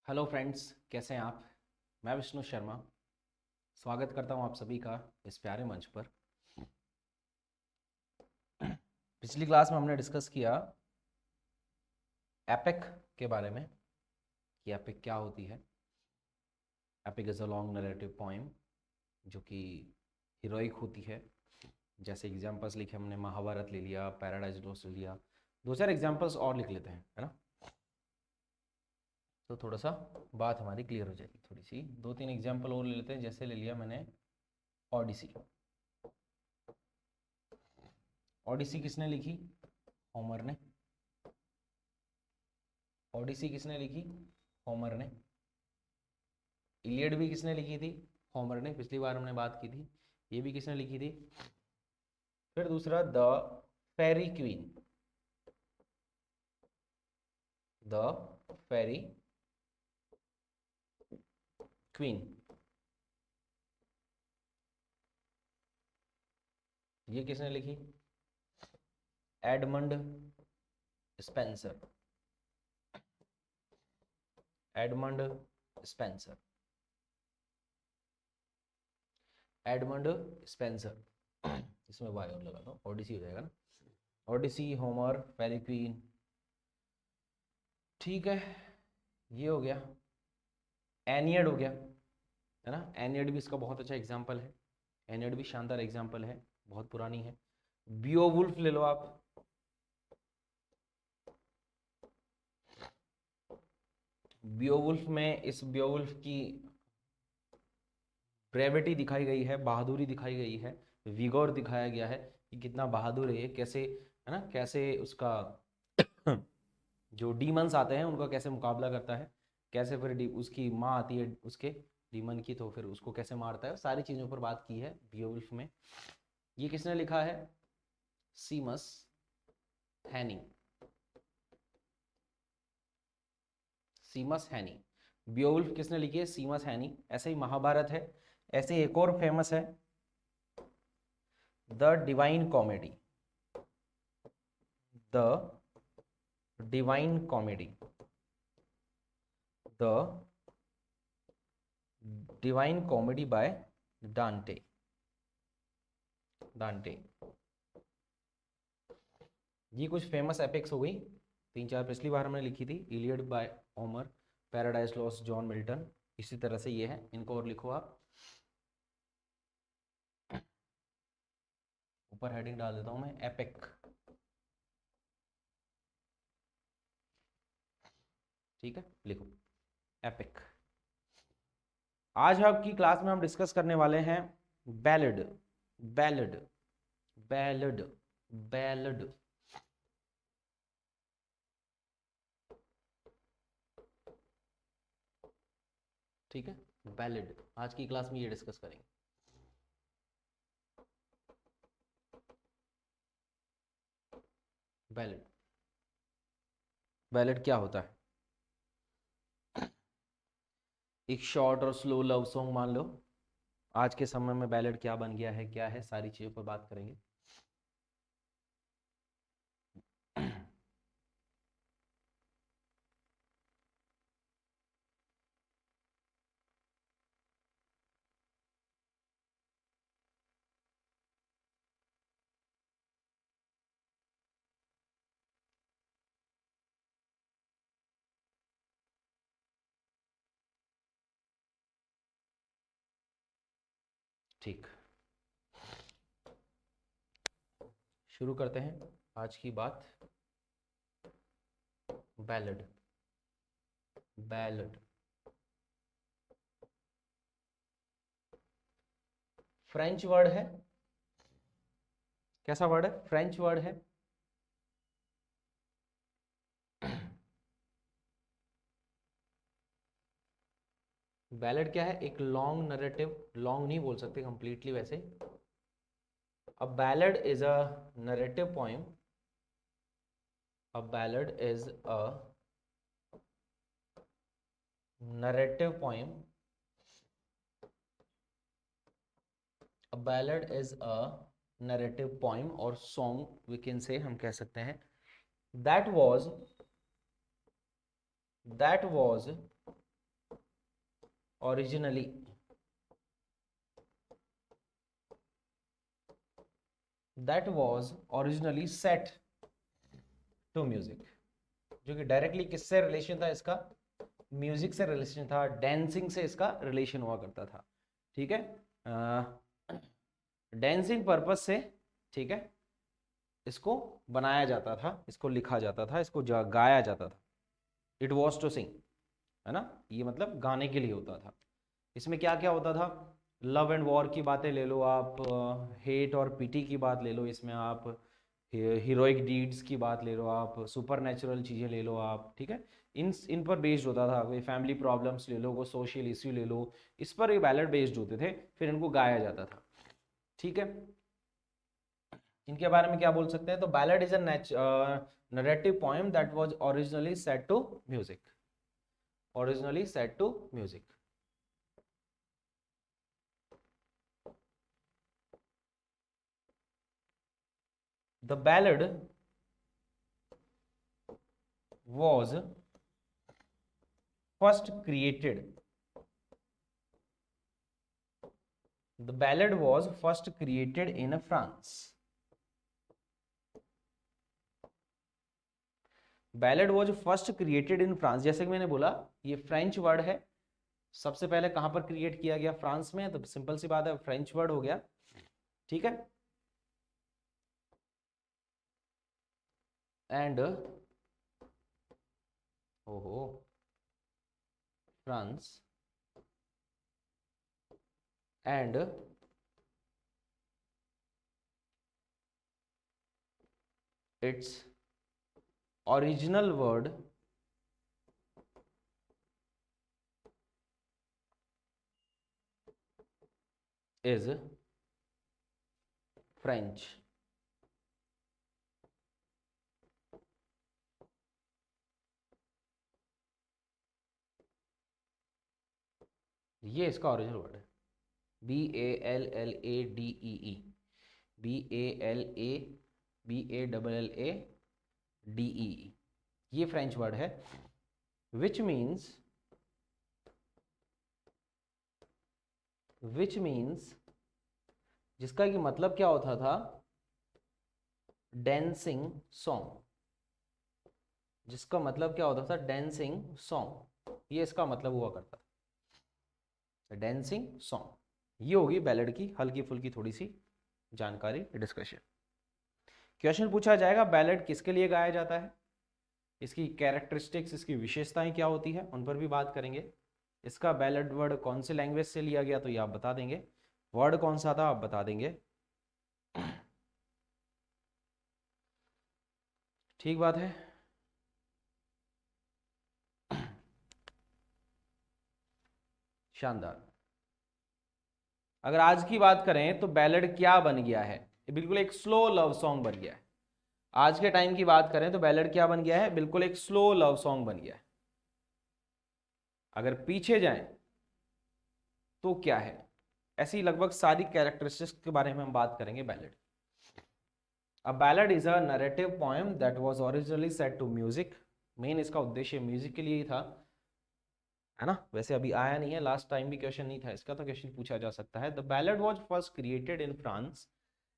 Hello friends, कैसे हैं आप। मैं विष्णु शर्मा स्वागत करता हूं आप सभी का इस प्यारे मंच पर। पिछली क्लास में हमने डिस्कस किया एपिक के बारे में कि एपिक क्या होती है। Epic is a long narrative poem जो कि हीरोइक होती है। जैसे एग्जांपल्स लिखे हमने, महाभारत ले लिया, पैराडाइज लोस्ट ले लिया, दो चार एग्जांपल्स और लिख लेते हैं, है ना। तो थोड़ा सा बात हमारी क्लियर हो जाएगी। थोड़ी सी दो तीन एग्जांपल और ले लेते हैं। जैसे ले लिया मैंने ओडिसी। ओडिसी किसने लिखी? होमर ने। ओडिसी किसने लिखी? होमर ने। इलियड भी किसने लिखी थी? होमर ने। पिछली बार हमने बात की थी। ये भी किसने लिखी थी? फिर दूसरा, the Faerie Queene. The Faerie Queene, ये किसने लिखी? Edmund Spenser. Edmund Spenser. Edmund Spenser. इसमें वाई और लगा दो, ओडिसी हो जाएगा ना। Odyssey, Homer, Faerie Queene. ठीक है, ये हो गया। एनियड हो गया, है ना। एनियड भी इसका बहुत अच्छा एग्जाम्पल है। एनियड भी शानदार एग्जाम्पल है, बहुत पुरानी है। बियोवुल्फ ले लो आप। बियोवुल्फ में, इस बियोवुल्फ की ब्रेविटी दिखाई गई है, बहादुरी दिखाई गई है, विगोर दिखाया गया है कि कितना बहादुर है ये, कैसे, है ना, कैसे उसका जो डीमंस आते हैं उनका कैसे मुकाबला करता है, कैसे फिर उसकी माँ आती है उसके डीमन की, तो फिर उसको कैसे मारता है। सारी चीज़ों पर बात की है बियोवुल्फ में। ये किसने लिखा है? सीमस हैनी। सीमस हैनी। बियोवुल्फ किसने लिखी है? सीमस हैनी। ऐसे ही महाभारत है। ऐसे एक और फेमस है, the divine comedy. The divine comedy. The divine comedy bye डांटे। डांटे। ये कुछ फेमस एपिक्स हो गई। तीन चार पिछली बार हमने लिखी थी, Iliad by Homer, Paradise Lost John Milton. इसी तरह से ये है, इनको और लिखो आप। ऊपर हेडिंग डाल देता हूं मैं, एपिक। ठीक है, लिखो एपिक। आज आपकी क्लास में हम डिस्कस करने वाले हैं बैलेड। बैलेड। बैलेड। बैलेड। ठीक है, बैलेड आज की क्लास में ये डिस्कस करेंगे। बैलेड। बैलेड क्या होता है? एक शॉर्ट और स्लो लव सॉन्ग मान लो। आज के समय में बैलेड क्या बन गया है, क्या है, सारी चीज़ों पर बात करेंगे। ठीक, शुरू करते हैं आज की बात। बैलेड। बैलेड फ्रेंच वर्ड है। कैसा वर्ड है? फ्रेंच वर्ड है। बैलेड क्या है? एक लॉन्ग नरेटिव, लॉन्ग नहीं बोल सकते कंप्लीटली वैसे। A ballad is a narrative poem. A ballad is a narrative poem. A ballad is a narrative poem or song, we can say, हम कह सकते हैं, that was that was originally that was originally set to music, जो कि directly किससे relation था इसका, music से रिलेशन था, डांसिंग से इसका रिलेशन हुआ करता था, ठीक है, डांसिंग पर्पस से, ठीक है, इसको बनाया जाता था, इसको लिखा जाता था, इसको गाया जाता था, इट वॉज टू सिंग, है ना, ये मतलब गाने के लिए होता था। इसमें क्या क्या होता था, लव एंड वॉर की बातें ले लो आप, हेट और पीटी की बात ले लो, इसमें आप हीरोइक डीड्स की बात ले लो आप, सुपर नेचुरल चीज़ें ले लो आप, ठीक है, इन पर बेस्ड होता था, कोई फैमिली प्रॉब्लम्स ले लो, कोई सोशल इश्यू ले लो, इस पर ये बैलेड बेस्ड होते थे, फिर इनको गाया जाता था, ठीक है। इनके बारे में क्या बोल सकते हैं, तो ballad is a narrative poem that was originally set to music, originally set to music. The ballad was first created. The ballad was first created in France. Ballad was first created in France. जैसे कि मैंने बोला ये French word है, सबसे पहले कहां पर क्रिएट किया गया, फ्रांस में, तो सिंपल सी बात है, फ्रेंच वर्ड हो गया, ठीक है। एंड ओहो France and its original word is French. ये इसका ओरिजिनल वर्ड है, BALLADEE, BALLADEE, ये फ्रेंच वर्ड है, विच मीन्स जिसका कि मतलब क्या होता था, डांसिंग सॉन्ग, जिसका मतलब क्या होता था, डांसिंग सॉन्ग, ये इसका मतलब हुआ करता था, डांसिंग सॉन्ग। ये होगी बैलेड की हल्की फुल्की थोड़ी सी जानकारी, डिस्कशन। क्वेश्चन पूछा जाएगा बैलेड किसके लिए गाया जाता है, इसकी कैरेक्टरिस्टिक्स, इसकी विशेषताएं क्या होती है, उन पर भी बात करेंगे। इसका बैलेड वर्ड कौन से लैंग्वेज से लिया गया, तो ये आप बता देंगे, वर्ड कौन सा था आप बता देंगे, ठीक बात है। शानदार। अगर आज की बात करें तो बैलेड क्या बन गया है, ये बिल्कुल एक स्लो लव सॉन्ग बन गया है। आज के टाइम की बात करें तो बैलेड क्या बन गया है, बिल्कुल एक स्लो लव सॉन्ग बन गया है। अगर पीछे जाएं तो क्या है, ऐसी लगभग सारी कैरेक्टरिस्टिक्स के बारे में हम बात करेंगे ballad. A ballad is a narrative poem that was originally set to music, main इसका उद्देश्य म्यूजिक के लिए ही था, है ना। वैसे अभी आया नहीं है, लास्ट टाइम भी क्वेश्चन नहीं था इसका, तो क्वेश्चन पूछा जा सकता है। The ballad was first created in France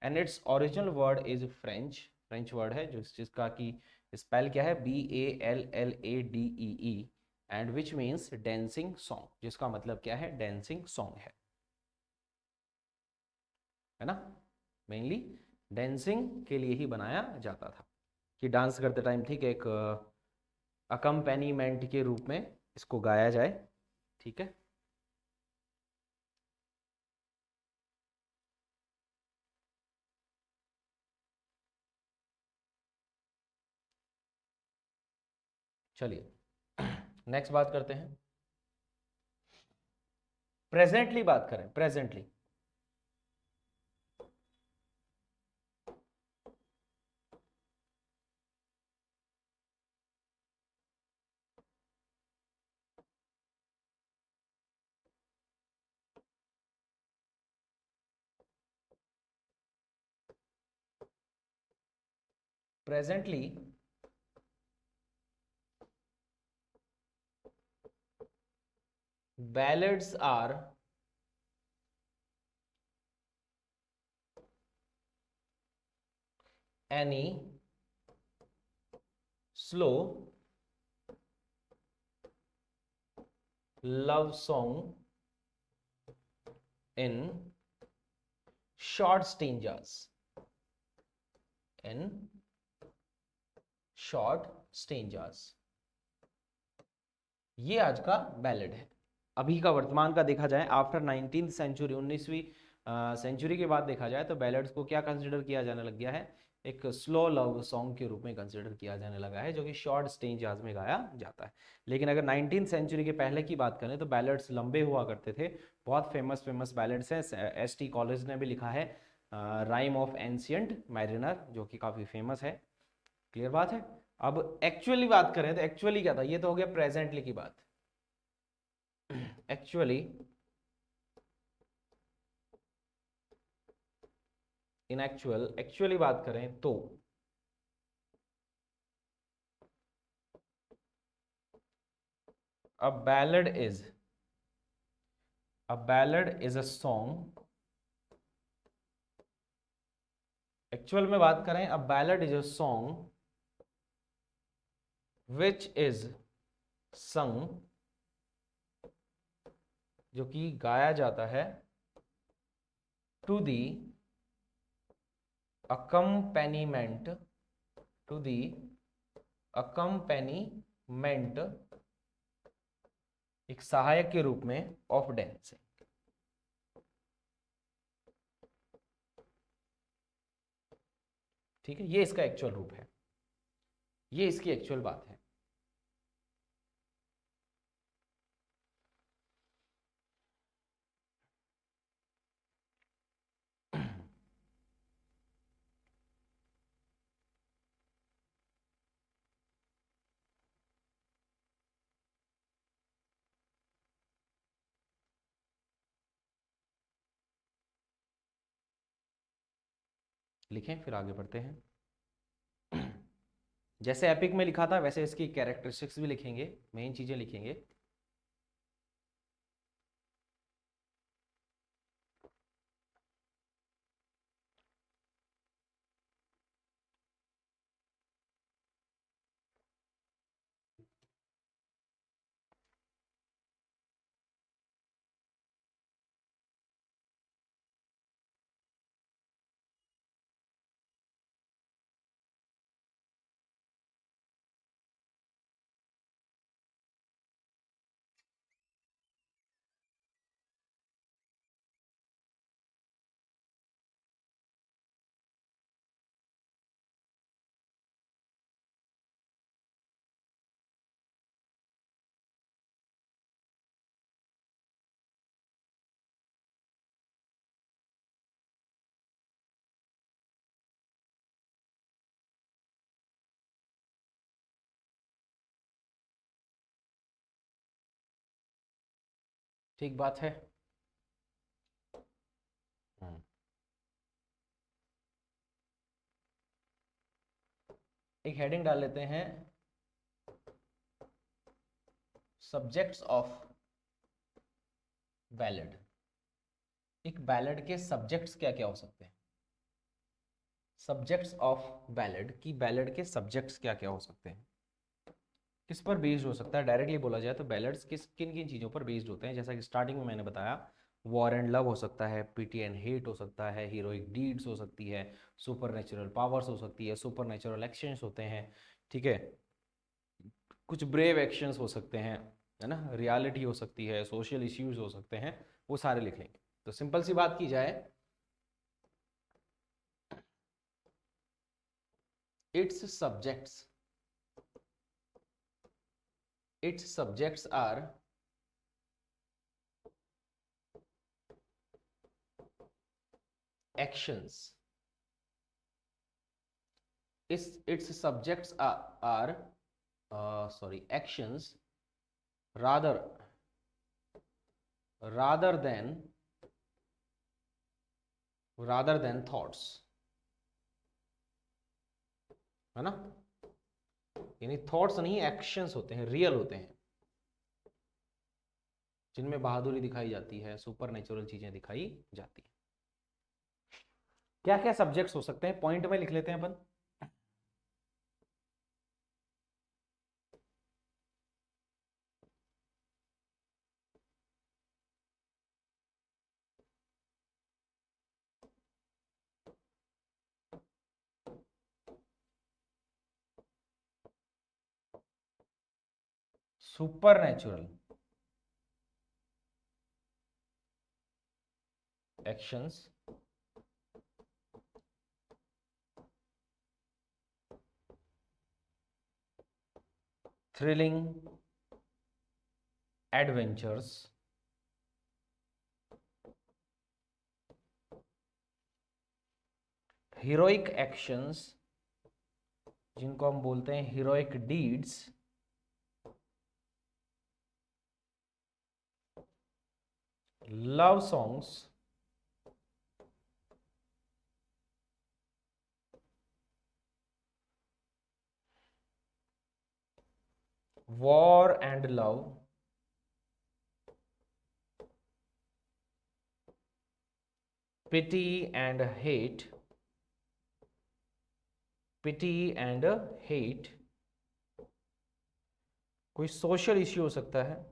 and its original word is French, French word है जिसका कि स्पेल क्या है, BALLADEE, and which means dancing song, जिसका मतलब क्या है, डांसिंग सॉन्ग है ना। मेनली डांसिंग के लिए ही बनाया जाता था, कि डांस करते टाइम ठीक एक अकम्पेनीमेंट के रूप में इसको गाया जाए, ठीक है। चलिए नेक्स्ट बात करते हैं, प्रेजेंटली बात करें, presently. Presently ballads are any slow love song in short stanzas, in short stanzas। ये आज का बैलेड है। अभी का वर्तमान का देखा जाए, आफ्टर 19th सेंचुरी, 19वीं सेंचुरी के बाद देखा जाए तो बैलेड्स को क्या कंसिडर किया जाने लग गया है, एक स्लो लव सॉन्ग के रूप में कंसिडर किया जाने लगा है, जो कि शॉर्ट स्टेंजाज में गाया जाता है। लेकिन अगर 19th सेंचुरी के पहले की बात करें तो बैलेड्स लंबे हुआ करते थे। बहुत फेमस फेमस बैलेड्स हैं। एस.टी. कॉलेज ने भी लिखा है राइम ऑफ एंशियंट मैरिनर, जो कि काफ़ी फेमस है। क्लियर बात है। अब एक्चुअली बात करें तो एक्चुअली क्या था, ये तो हो गया प्रेजेंटली की बात। एक्चुअली इन एक्चुअली बात करें तो a ballad is a song, actual में बात करें a ballad is a song which is sung, जो कि गाया जाता है to the accompaniment, to the accompaniment, एक सहायक के रूप में ऑफ डांसिंग। ठीक है, ये इसका एक्चुअल रूप है, ये इसकी एक्चुअल बात है। लिखें फिर आगे बढ़ते हैं। जैसे एपिक में लिखा था वैसे इसकी कैरेक्टरिस्टिक्स भी लिखेंगे, मेन चीजें लिखेंगे। ठीक बात है। एक हेडिंग डाल लेते हैं, सब्जेक्ट्स ऑफ बैलेड। एक बैलेड के सब्जेक्ट्स क्या क्या हो सकते हैं, सब्जेक्ट्स ऑफ बैलेड की, बैलेड के सब्जेक्ट्स क्या क्या हो सकते हैं, किस पर बेस्ड हो सकता है। डायरेक्टली बोला जाए तो बैलेड्स किन किन चीज़ों पर बेस्ड होते हैं, जैसा कि स्टार्टिंग में मैंने बताया, वॉर एंड लव हो सकता है, पीटी एंड हेट हो सकता है, हीरोइक डीड्स हो सकती है, सुपर नेचुरल पावर्स हो सकती है, सुपर नेचुरल एक्शंस होते हैं। ठीक है, कुछ ब्रेव एक्शंस हो सकते हैं, है ना, रियलिटी हो सकती है, सोशल इश्यूज हो सकते हैं, वो सारे लिख लेंगे। तो सिंपल सी बात की जाए, its subjects are actions, its subjects are actions rather than thoughts, है ना, यानी थॉट्स नहीं, एक्शंस होते हैं, रियल होते हैं। जिनमें बहादुरी दिखाई जाती है, सुपर नेचुरल चीजें दिखाई जाती है। क्या क्या सब्जेक्ट्स हो सकते हैं, पॉइंट में लिख लेते हैं अपन। Supernatural actions, thrilling adventures, heroic actions जिनको हम बोलते हैं heroic deeds, love songs, war and love, pity and hate, pity and hate, कोई सोशल इश्यू हो सकता है,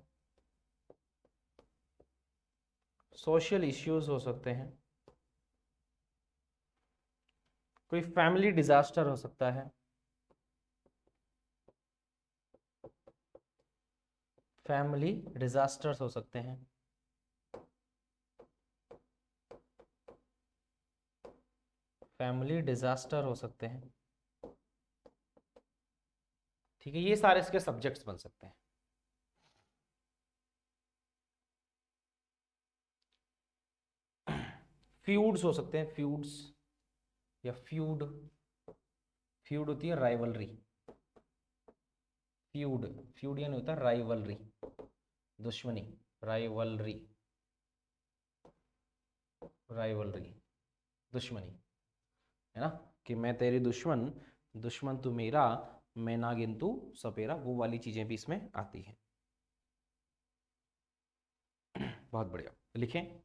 सोशल इश्यूज हो सकते हैं, कोई फैमिली डिजास्टर हो सकता है, फैमिली डिजास्टर्स हो सकते हैं, फैमिली डिजास्टर हो सकते हैं। ठीक है, ये सारे इसके सब्जेक्ट्स बन सकते हैं। फ्यूड्स हो सकते हैं, फ्यूड्स या फ्यूड, फ्यूड होती है राइवलरी, फ्यूड, फ्यूड यानी होता है राइवलरी, दुश्मनी, राइवलरी, राइवलरी, दुश्मनी, है ना, कि मैं तेरी दुश्मन, दुश्मन तू मेरा, मैं नागिन तू सपेरा, वो वाली चीजें भी इसमें आती हैं। बहुत बढ़िया, लिखें।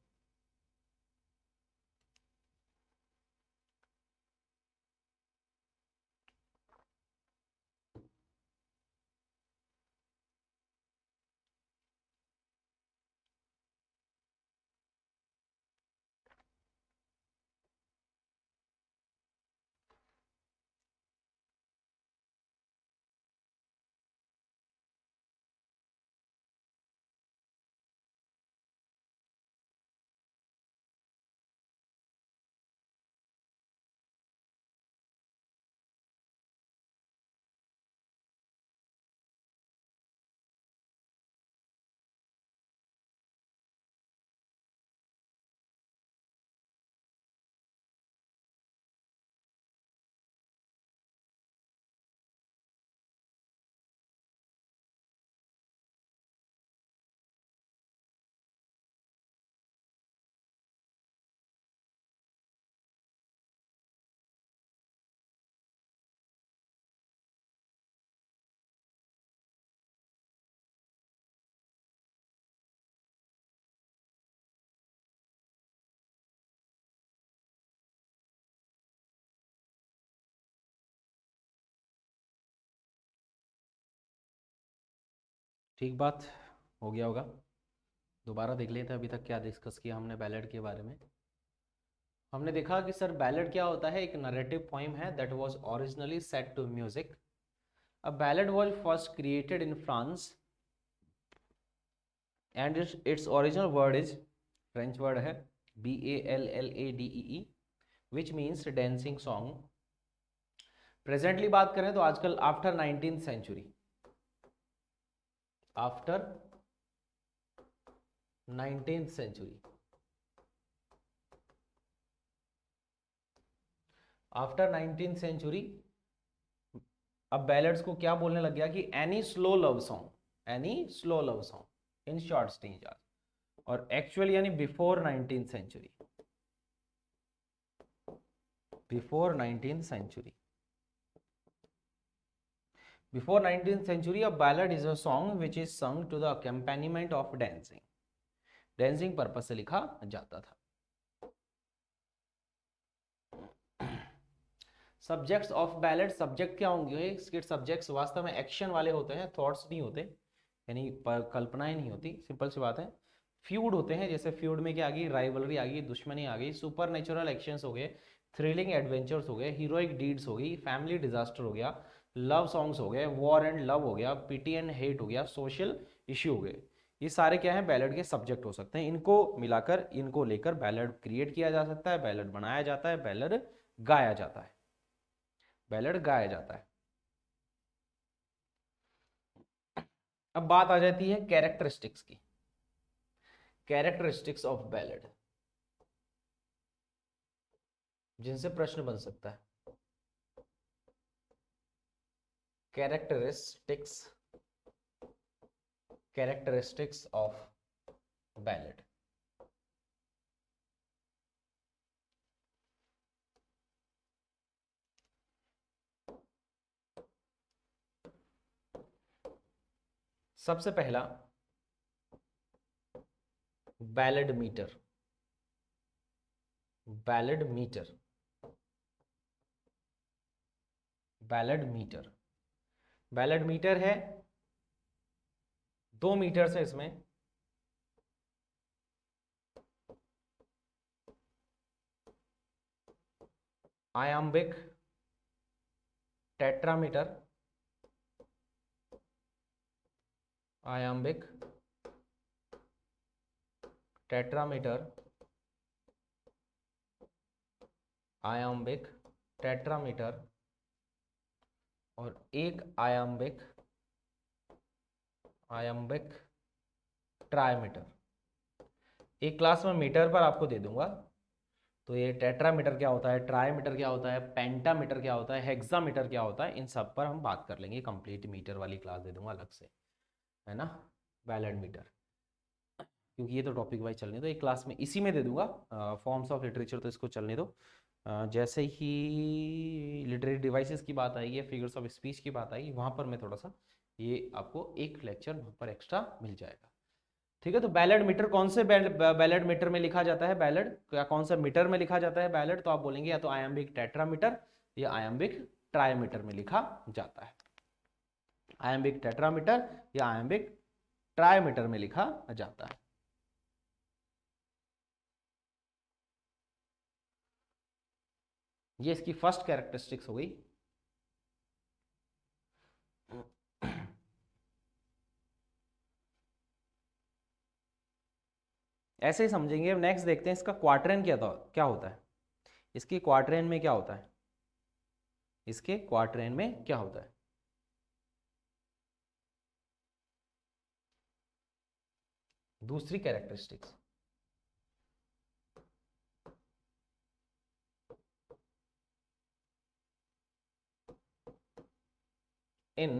ठीक बात, हो गया होगा। दोबारा देख लेते हैं अभी तक क्या डिस्कस किया हमने बैलेड के बारे में। हमने देखा कि सर बैलेड क्या होता है, एक नरेटिव पोइम है that was originally set to music. A ballad was first created in France and its original word is, French word है, BALLADEE, which means dancing song. Presently बात करें तो आजकल after 19th century, after 19th century, after 19th century अब ballads को क्या बोलने लग गया कि any slow love song, any slow love song in short stanzas, और एक्चुअली यानी before 19th century, before 19th century, before 19th century a ballad is a song which is sung to the accompaniment of dancing. Dancing purpose से लिखा जाता था। Subjects of ballad, subject क्या होंगे इसके? Subjects वास्तव में एक्शन वाले होते हैं, थॉट्स नहीं होते, यानी कल्पनाएं नहीं होती, सिंपल सी बात है। फ्यूड होते हैं, जैसे फ्यूड में क्या आ गई? राइवलरी आ गई, दुश्मनी आ गई। सुपर नेचुरल एक्शंस हो गए, थ्रिलिंग एडवेंचर्स हो गए, हीरोइक डीड्स हो गई, फैमिली डिजास्टर हो गया, लव सॉन्ग्स हो गए, वॉर एंड लव हो गया, पिटी एंड हेट हो गया, सोशल इश्यू हो गए। ये सारे क्या है? बैलेड के सब्जेक्ट हो सकते हैं। इनको मिलाकर, इनको लेकर बैलेड क्रिएट किया जा सकता है, बैलेड बनाया जाता है, बैलेड गाया जाता है, बैलेड गाया जाता है। अब बात आ जाती है कैरेक्टरिस्टिक्स की, कैरेक्टरिस्टिक्स ऑफ बैलेड, जिनसे प्रश्न बन सकता है। Characteristics, characteristics of ballad. सबसे पहला ballad metre, ballad metre, ballad metre, ballad metre है 2 मीटर है इसमें। Iambic tetrameter, iambic tetrameter, iambic tetrameter और एक आयाम्बिक, आयाम्बिक ट्रायमीटर। एक क्लास में मीटर पर आपको दे दूंगा, तो ये टेट्रामीटर क्या होता है, ट्रायमीटर क्या होता है, पेंटामीटर क्या होता है, हेक्सामीटर क्या होता है, इन सब पर हम बात कर लेंगे। कंप्लीट मीटर वाली क्लास दे दूंगा अलग से, है ना, बैलेड मीटर, क्योंकि ये तो टॉपिक वाइज चलने दो। एक क्लास में इसी में दे दूंगा, फॉर्म्स ऑफ लिटरेचर तो इसको चलने दो। जैसे ही लिटरेरी डिवाइसेस की बात आएगी या फिगर्स ऑफ स्पीच की बात आएगी, वहाँ पर मैं थोड़ा सा, ये आपको एक लेक्चर वहाँ पर एक्स्ट्रा मिल जाएगा। ठीक है, तो बैलेड मीटर कौन से बैलेड मीटर में लिखा जाता है? बैलेड क्या कौन सा मीटर में लिखा जाता है बैलेड? तो आप बोलेंगे या तो आयाम्बिक टेट्रामीटर या आयाम्बिक ट्रायमीटर में लिखा जाता है। आयाम्बिक टेट्रामीटर या आयाम्बिक ट्रायमीटर में लिखा जाता है। ये इसकी फर्स्ट कैरेक्टरिस्टिक्स हो गई। ऐसे ही समझेंगे। अब नेक्स्ट देखते हैं इसका क्वार्टरन क्या होता है। इसके क्वार्टरन में क्या होता है? इसके क्वार्टरन में क्या होता है? दूसरी कैरेक्टरिस्टिक्स, इन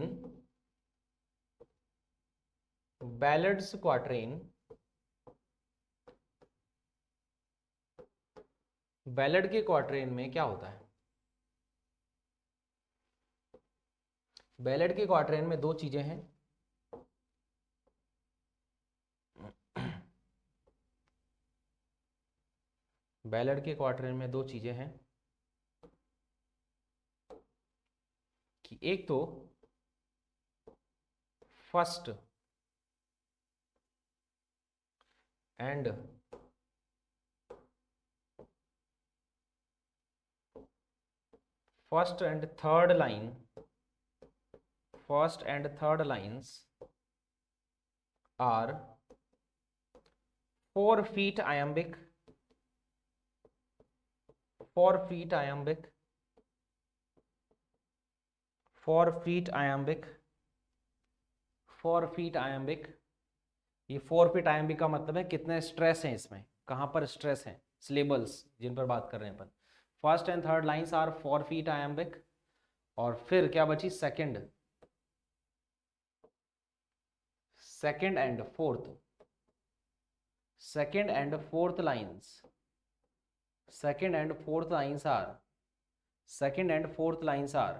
बैलेड्स क्वार्टरन, बैलेड के क्वार्टरन में क्या होता है? बैलेड के क्वार्टरन में दो चीजें हैं। बैलेड के क्वार्टरन में दो चीजें हैं कि एक तो first and third line, first and third lines are 4 feet iambic, 4 feet iambic, 4 feet iambic, 4 feet iambic। ये 4 feet iambic का मतलब है कितने स्ट्रेस हैं इसमें, कहां पर स्ट्रेस हैं, सिलेबल्स जिन पर बात कर रहे हैं अपन। First and third lines are 4 feet iambic, और फिर क्या बची? Second, second and fourth, second and fourth lines, second and fourth lines are, second and fourth lines are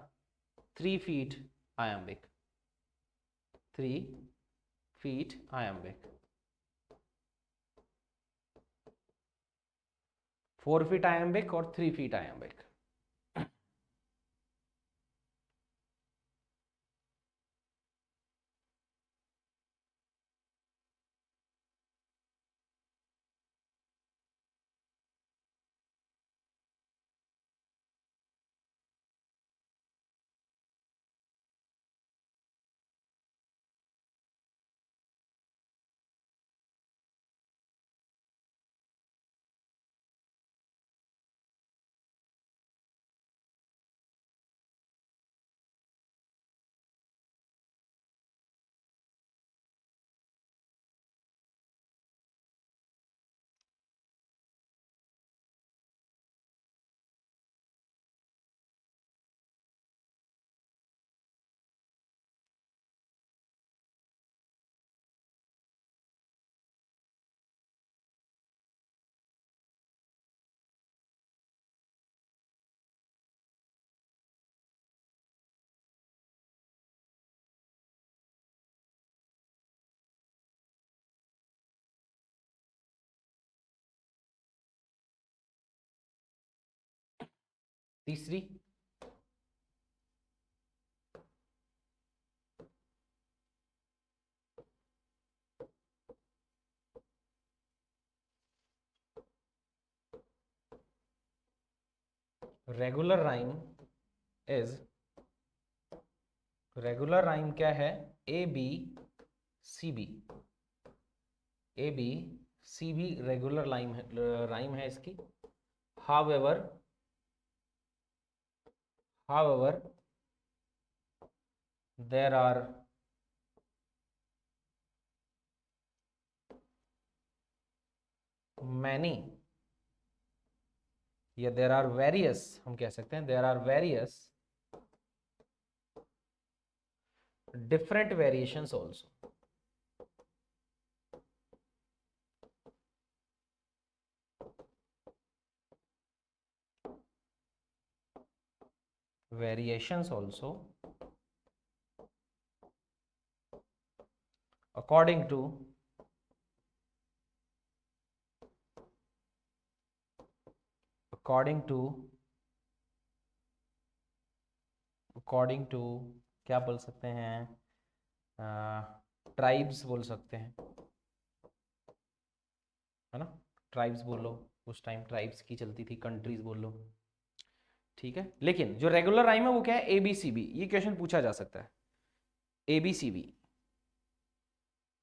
3 feet iambic, 3 feet iambic। 4 feet iambic और 3 feet iambic. तीसरी, regular rhyme is, regular rhyme क्या है? A B C B, A B C B regular rhyme है इसकी। However, however there are many, या there are various, हम कह सकते हैं there are various different variations also, variations also according to according to according to क्या बोल सकते हैं, ट्राइब्स बोल सकते हैं, है ना? ट्राइब्स बोलो, उस टाइम ट्राइब्स की चलती थी, कंट्रीज बोल लो, ठीक है। लेकिन जो रेगुलर राइम है वो क्या है? A B C B. ये क्वेश्चन पूछा जा सकता है, A B C B,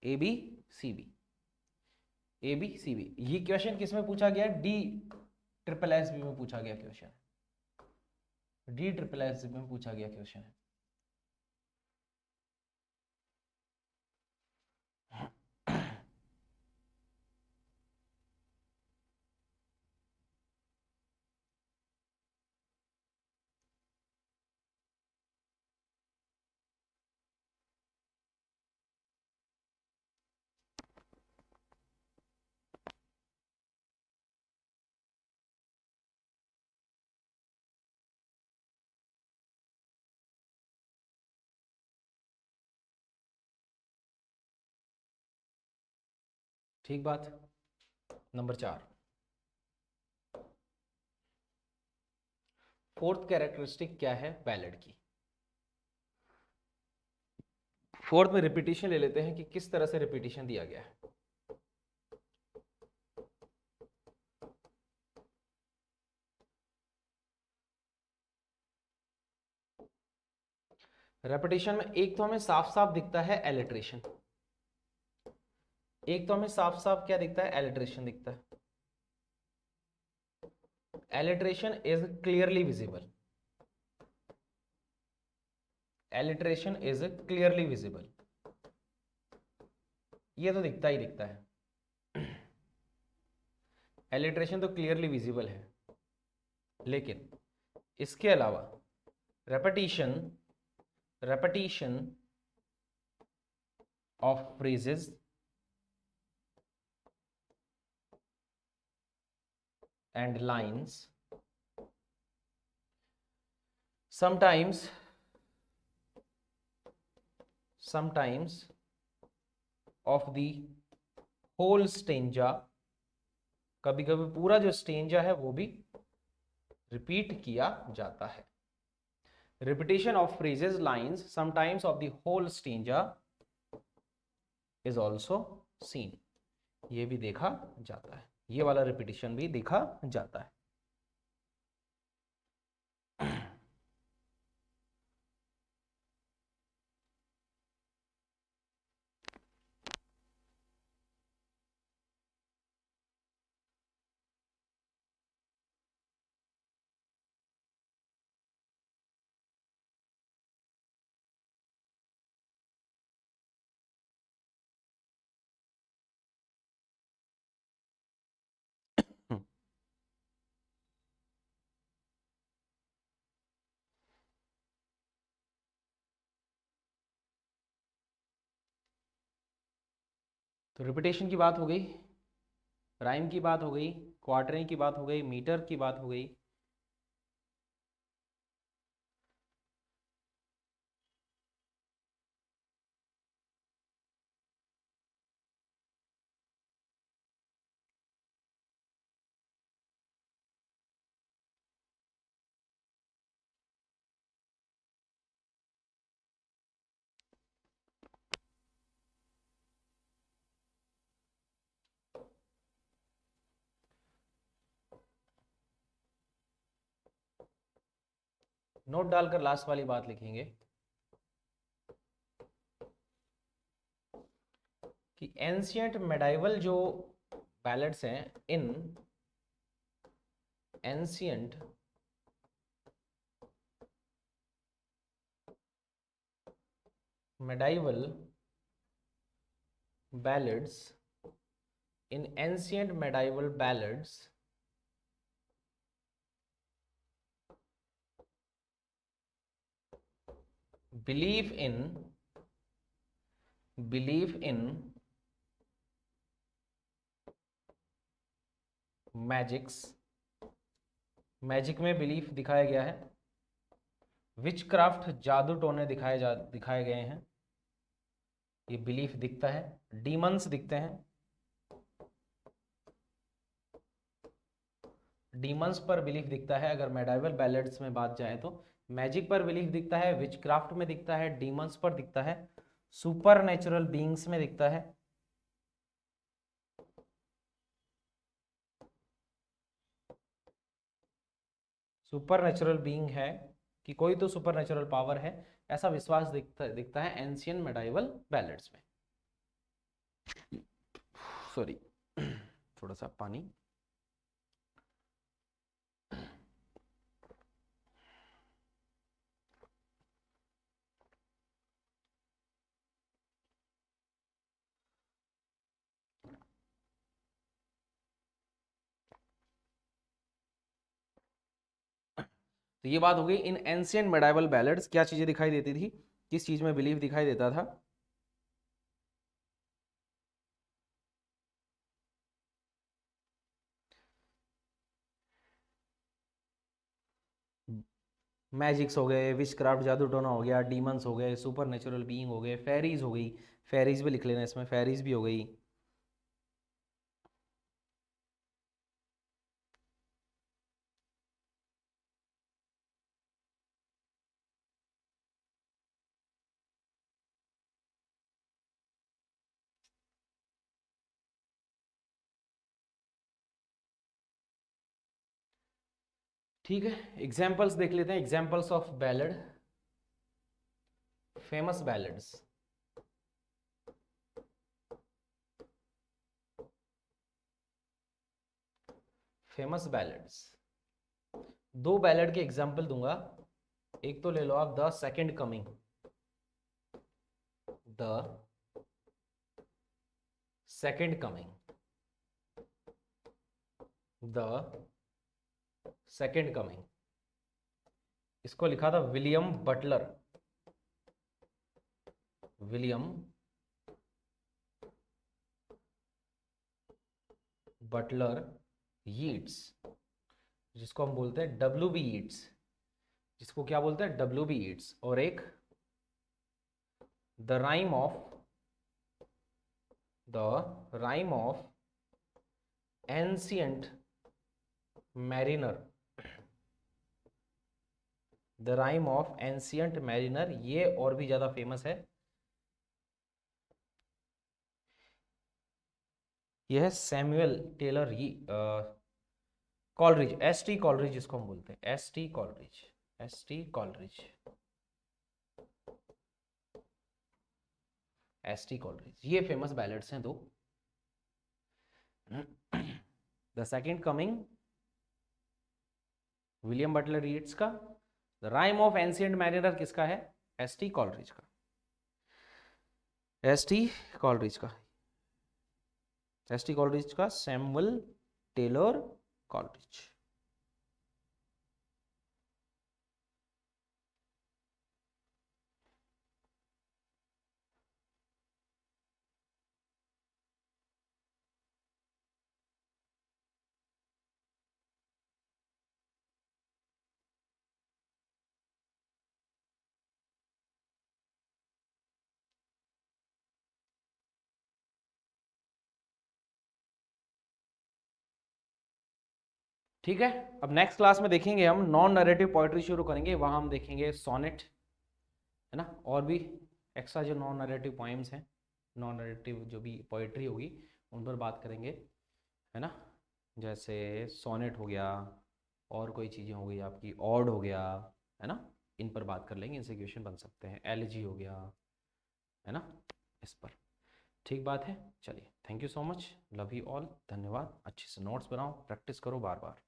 A B C B, A B C B. ये क्वेश्चन किस में पूछा गया? डी ट्रिपल एस बी में पूछा गया question, D triple S B में पूछा गया क्वेश्चन है। ठीक बात। नंबर 4, फोर्थ कैरेक्टरिस्टिक क्या है बैलेड की? फोर्थ में रिपीटिशन ले लेते हैं कि किस तरह से रिपीटिशन दिया गया है। रेपिटेशन में एक तो हमें साफ साफ दिखता है एलिट्रेशन, एक तो हमें साफ साफ क्या दिखता है? एलिट्रेशन दिखता है। Alliteration is clearly visible, alliteration is clearly visible, ये तो दिखता ही दिखता है। एलिट्रेशन तो क्लियरली विजिबल है, लेकिन इसके अलावा repetition, repetition of phrases and lines sometimes of the whole stanza कभी कभी पूरा जो स्टेंजा है वो भी रिपीट किया जाता है। Repetition of phrases lines sometimes of the whole stanza is also seen, ये भी देखा जाता है, ये वाला रिपीटेशन भी देखा जाता है। तो रिपीटेशन की बात हो गई, राइम की बात हो गई, क्वार्टरिंग की बात हो गई, मीटर की बात हो गई। नोट डालकर लास्ट वाली बात लिखेंगे कि एंशियंट मेडाइवल जो बैलेट्स हैं, in ancient medieval ballads, in ancient medieval ballads, belief in magics, magic में बिलीफ दिखाया गया है, विच क्राफ्ट जादू टोने दिखाए गए हैं, ये बिलीफ दिखता है, डीमंस दिखते हैं, डीमंस पर बिलीफ दिखता है अगर मेडाइवल बैलेड्स में बात जाए तो, मैजिक पर बिलीफ दिखता है, विच क्राफ्ट में दिखता है, डीमंस पर दिखता है, सुपर नेचुरल बींग्स में दिखता है, सुपर नेचुरल बीइंग है कि कोई तो सुपर नेचुरल पावर है, ऐसा विश्वास दिखता है एंशियंट मेडाइवल बैलेड्स में। सॉरी, थोड़ा सा पानी। तो ये बात हो गई इन एंशियंट मेडाइवल बैलेड्स क्या चीजें दिखाई देती थी, किस चीज में बिलीफ दिखाई देता था। मैजिक्स हो गए, विच क्राफ्ट जादू टोना हो गया, डीमंस हो गए, सुपर नेचुरल बीइंग हो गए, फेरीज हो गई, फेरीज भी लिख लेना इसमें, फेरीज भी हो गई। ठीक है, एग्जाम्पल्स देख लेते हैं, examples of ballad, famous ballads. Famous ballads, दो बैलेड के एग्जाम्पल दूंगा, एक तो ले लो आप the second coming, the second coming, the second coming, इसको लिखा था William Butler, William Butler Yeats, जिसको हम बोलते हैं डब्ल्यू बी यीट्स, जिसको क्या बोलते हैं डब्ल्यू बी यीट्स, और एक the rime of ancient mariner, the rime of ancient mariner, ये और भी ज्यादा फेमस है। यह है Samuel Taylor Coleridge, S T Coleridge इसको हम बोलते हैं, S T Coleridge, S T Coleridge, S T Coleridge, ये फेमस बैलेट्स हैं दो। The second coming William Butler Yeats का, the rime of ancient mariner किसका है, एस टी कॉलरिज का, एस टी कॉलरिज का, एस टी कॉलरिज का, Samuel Taylor Coleridge. ठीक है, अब नेक्स्ट क्लास में देखेंगे हम नॉन नरेटिव पोइट्री शुरू करेंगे, वहां हम देखेंगे सोनेट, है ना, और भी एक्स्ट्रा जो नॉन नरेटिव पोएम्स हैं, नॉन नरेटिव जो भी पोइट्री होगी उन पर बात करेंगे, है ना, जैसे सोनेट हो गया, और कोई चीज़ें हो गई आपकी, ऑड हो गया, है ना, इन पर बात कर लेंगे, इनसे क्वेश्चन बन सकते हैं, एलिजी हो गया, है ना, इस पर। ठीक बात है, चलिए, thank you so much, love you all, धन्यवाद। अच्छे से नोट्स बनाओ, प्रैक्टिस करो, बार बार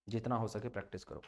जितना हो सके प्रैक्टिस करो।